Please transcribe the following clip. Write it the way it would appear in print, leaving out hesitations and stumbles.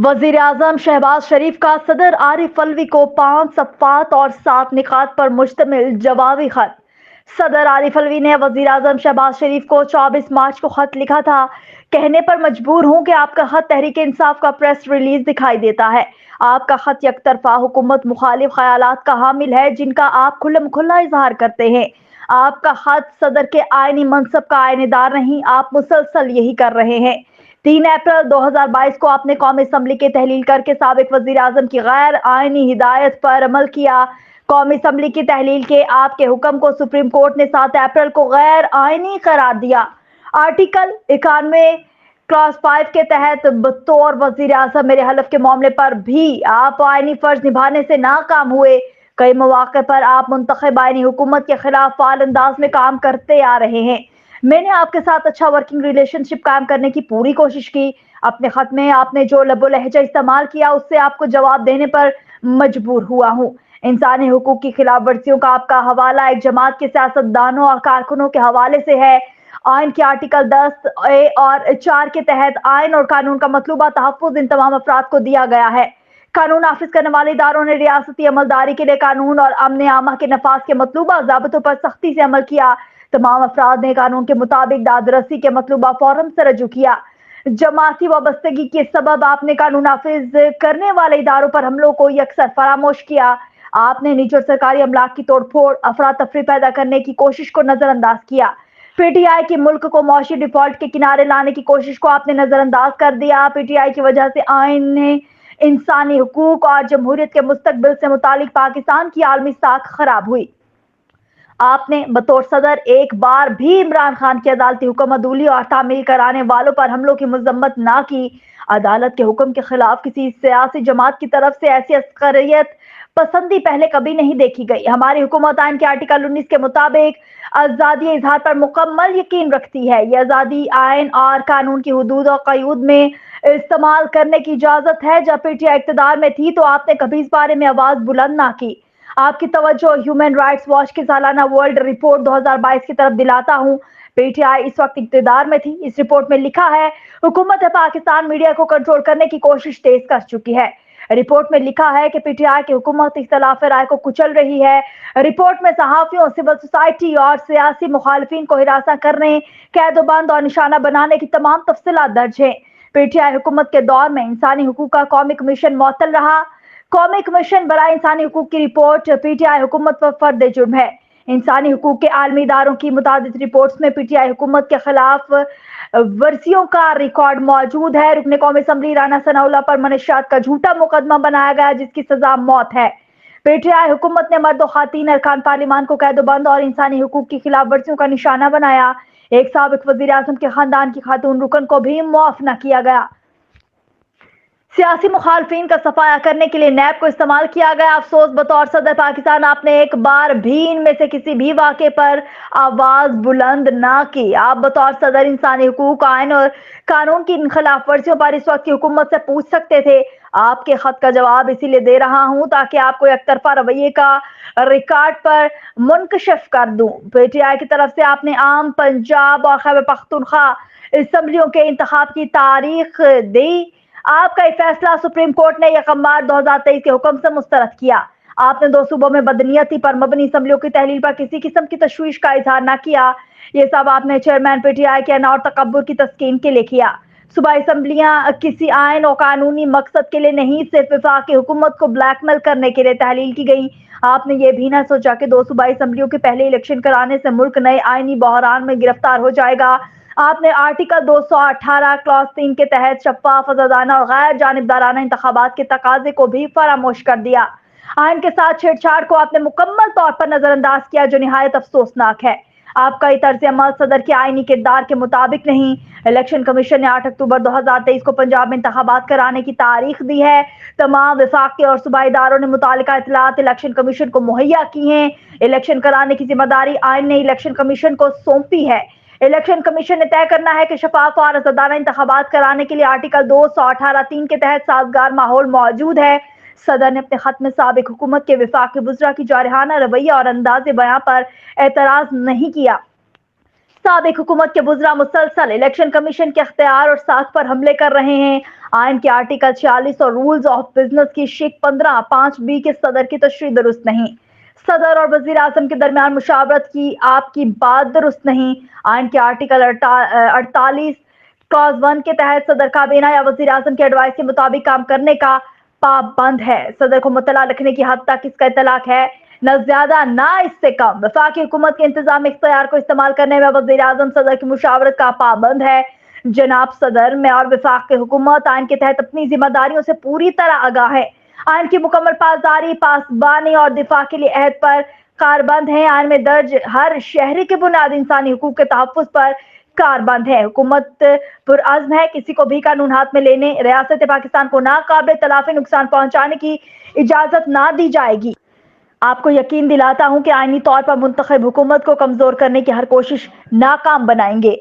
वजीर आजम शहबाज शरीफ का सदर आरिफ अलवी को 5 सफ़ात और 7 निकात पर मुश्तमिल जवाबी खत। सदर आरिफ अलवी ने वजीर आजम शहबाज शरीफ को 24 मार्च को खत लिखा था। कहने पर मजबूर हूं कि आपका खत तहरीक इंसाफ का प्रेस रिलीज दिखाई देता है। आपका खत यकतरफा हुकूमत मुखालिफ ख्यालात का हामिल है जिनका आप खुल्लम खुल्ला इजहार करते हैं। आपका खत सदर के आईनी मनसब का आयनेदार नहीं, आप मुसलसल यही कर रहे हैं। 3 अप्रैल 2022 को आपने कौमी असम्बली की तहलील करके साबिक वजीर आजम की गैर आईनी हिदायत पर अमल किया। कौमी असम्बली की तहलील के आपके हुक्म को सुप्रीम कोर्ट ने 7 अप्रैल को गैर आईनी करार दिया। आर्टिकल 91 क्लास 5 के तहत बतौर वजीर आजम मेरे हलफ के मामले पर भी आप आईनी फर्ज निभाने से नाकाम हुए। कई मौके पर आप मुंतखब आईनी हुकूमत के खिलाफ फाल अंदाज में काम करते आ रहे हैं। मैंने आपके साथ अच्छा वर्किंग रिलेशनशिप कायम करने की पूरी कोशिश की। अपने खत में आपने जो लबो लहजा इस्तेमाल किया उससे आपको जवाब देने पर मजबूर हुआ हूँ। इंसानी हुकूक की खिलाफ वर्जियों का आपका हवाला एक जमात के सियासतदानों और कारकुनों के हवाले से है। आइन के आर्टिकल 10A और 4 के तहत आइन और कानून का मतलूबा तहफ़्फ़ुज़ इन तमाम अफराद को दिया गया है। कानून नाफिज करने वाले इदारों ने रियासती अमलदारी के लिए कानून और अमन आमा के नफाज के मतलूबा ज़ाबितों पर सख्ती से अमल किया। तमाम अफराद ने कानून के मुताबिक दादरसी के मतलूबा फौरन से रजू किया। जमाती वाबस्तगी के सबब आपने कानून नाफिज करने वाले इदारों पर हमलों को यकसर फरामोश किया। आपने निजी और सरकारी अमलाक की तोड़ फोड़ अफरा तफरी पैदा करने की कोशिश को नजरअंदाज किया। पीटीआई के मुल्क को मौशी डिफॉल्ट के किनारे लाने की कोशिश को आपने नजरअंदाज कर दिया। पीटीआई की वजह से आइन ने इंसानी हुकूक और जमहूरियत के मुस्तकबिल से मुतालिक पाकिस्तान की आलमी साख खराब हुई। आपने बतौर सदर एक बार भी इमरान खान की अदालती हुक्म अदूली और तामील कराने वालों पर हमलों की मजम्मत ना की। अदालत के हुक्म के खिलाफ किसी सियासी जमात की तरफ से ऐसी अस्करियत पसंदी पहले कभी नहीं देखी गई। हमारी हुकूमत आइन के आर्टिकल 19 के मुताबिक आज़ादी इजहार पर मुकम्मल यकीन रखती है। यह आज़ादी आइन और कानून की हुदूद और क़यूद में इस्तेमाल करने की इजाज़त है। जब पीटीआई इक़्तिदार में थी तो आपने कभी इस बारे में आवाज़ बुलंद ना की। आपकी तवज्जो ह्यूमन राइट्स वॉच की सालाना वर्ल्ड रिपोर्ट 2022 की तरफ दिलाता हूँ। पीटीआई इस वक्त इक़्तिदार में थी। इस रिपोर्ट में लिखा है हुकूमत पाकिस्तान मीडिया को कंट्रोल करने की कोशिश तेज कर चुकी है। रिपोर्ट में लिखा है कि पीटीआई की हुकूमत इख्तिलाफ राय को कुचल रही है। रिपोर्ट में सहाफ़ियों, सिविल सोसाइटी और सियासी मुखालिफिन को हिरासत करने, कैदोबंद और निशाना बनाने की तमाम तफसीलात दर्ज हैं। पीटीआई हुकूमत के दौर में इंसानी हुकूक का कौमी कमीशन मुअत्तल रहा। कौमी कमीशन बराए इंसानी हुकूक की रिपोर्ट पीटीआई हुकूमत पर फर्द जुर्म है। इंसानी हुकूक के आलमी इदारों की मुतादिद रिपोर्ट्स में पीटीआई हुकूमत के खिलाफ वर्जियों का रिकॉर्ड मौजूद है। रुकने कौमी असम्बली राना सनाउल्लाह पर मनशियात का झूठा मुकदमा बनाया गया जिसकी सजा मौत है। पीटीआई हुकूमत ने मर्द और खातीन अरकान पार्लिमान को कैदोबंद और इंसानी हुकूक की खिलाफ वर्जियों का निशाना बनाया। एक साबिक वजीर आजम के खानदान की खातून रुकन को भी मुआफ न किया गया। सियासी मुखालफिन का सफाया करने के लिए नैब को इस्तेमाल किया गया। अफसोस बतौर सदर पाकिस्तान आपने एक बार भी इनमें से किसी भी वाक़े पर आवाज बुलंद ना की। आप बतौर सदर इंसानी हुकूक, आइन और कानून की इन खिलाफ वर्जियों पर इस वक्त की हुकूमत से पूछ सकते थे। आपके खत का जवाब इसीलिए दे रहा हूं ताकि आपको एक तरफा रवैये का रिकॉर्ड पर मुनकशिफ कर दूं। पीटीआई की तरफ से आपने आम, पंजाब और खैबर पख्तूनख्वा असम्बलियों के इंतखाब की तारीख दी। आपका यह फैसला सुप्रीम कोर्ट ने 1 मार्च 2023 के हुक्म से मुस्तरद किया। आपने 2 सूबों में बदनीयती पर मबनी असम्बलियों की तहलील पर किसी किस्म की तशवीश का इजहार न किया। ये सब आपने चेयरमैन पीटीआई के अना और तकब्बुर की तस्कीन के लिए किया। सूबाई असम्बलियां किसी आइन और कानूनी मकसद के लिए नहीं, सिर्फ वफाकी हुकूमत को ब्लैकमेल करने के लिए तहलील की गई। आपने ये भी ना सोचा कि 2 सूबाई असम्बलियों के पहले इलेक्शन कराने से मुल्क नए आइनी बहरान में गिरफ्तार हो जाएगा। आपने आर्टिकल 218 क्लॉज 3 के तहत शफाफ, आजादाना और गैर जानिबदाराना इंतखाबात के तकाजे को भी फरामोश कर दिया। आइन के साथ छेड़छाड़ को आपने मुकम्मल तौर पर नजरअंदाज किया जो निहायत अफसोसनाक है। आपका ये तर्ज अमल सदर के आईनी किरदार के मुताबिक नहीं। इलेक्शन कमीशन ने 8 अक्टूबर 2023 को पंजाब में इंतखाबात कराने की तारीख दी है। तमाम वफाकी और सूबाई इदारों ने मुतालिका इतलात इलेक्शन कमीशन को मुहैया की हैं। इलेक्शन कराने की जिम्मेदारी आइन ने इलेक्शन कमीशन को सौंपी है। इलेक्शन कमीशन ने तय करना है कि शफाफ और आजादाना इंतखाबात कराने के लिए आर्टिकल 218(3) के तहत साजगार माहौल मौजूद है। सदर ने अपने खत में साबिक हुकूमत के विफाकी बुज़रा की जारहाना रवैया और अंदाज़े बयां पर एतराज नहीं किया। سابق حکومت کے وزراء مسلسل الیکشن کمیشن کے اختیار اور ساکھ پر حملے کر رہے ہیں۔ آئین کے آرٹیکل 46 اور رولز آف بزنس کی شق 15(5)(b) کے صدر کی تشریح درست نہیں۔ صدر اور وزیر اعظم کے درمیان مشاورت کی آپ کی بات درست نہیں۔ آئین کے آرٹیکل 48 کلاز 1 کے تحت صدر کابینہ یا وزیر اعظم کے ایڈوائس کے مطابق کام کرنے کا پابند ہے۔ صدر کو مطلع رکھنے کی حد تک اس کا اطلاق ہے، نہ زیادہ نہ اس سے کم۔ وفاقی حکومت کے انتظامی اختیار کو استعمال کرنے میں وزیر اعظم صدر کی مشاورت کا پابند ہے۔ جناب صدر میں اور وفاق کی حکومت آئین کے تحت اپنی ذمہ داریوں سے پوری طرح آگاہ ہے۔ آئین کی مکمل پاسداری، پاسبانی اور دفاع کے لیے عہد پر کاربند ہیں۔ آئین میں درج ہر شہری کے بنیادی انسانی حقوق کے تحفظ پر کاربند ہے۔ حکومت پرعزم ہے کسی کو بھی قانون ہاتھ میں لینے، ریاست پاکستان کو ناقابل تلافی نقصان پہنچانے کی اجازت نہ دی جائے گی۔ آپ کو یقین دلاتا ہوں کہ آئینی طور پر منتخب حکومت کو کمزور کرنے کی ہر کوشش ناکام بنائیں گے۔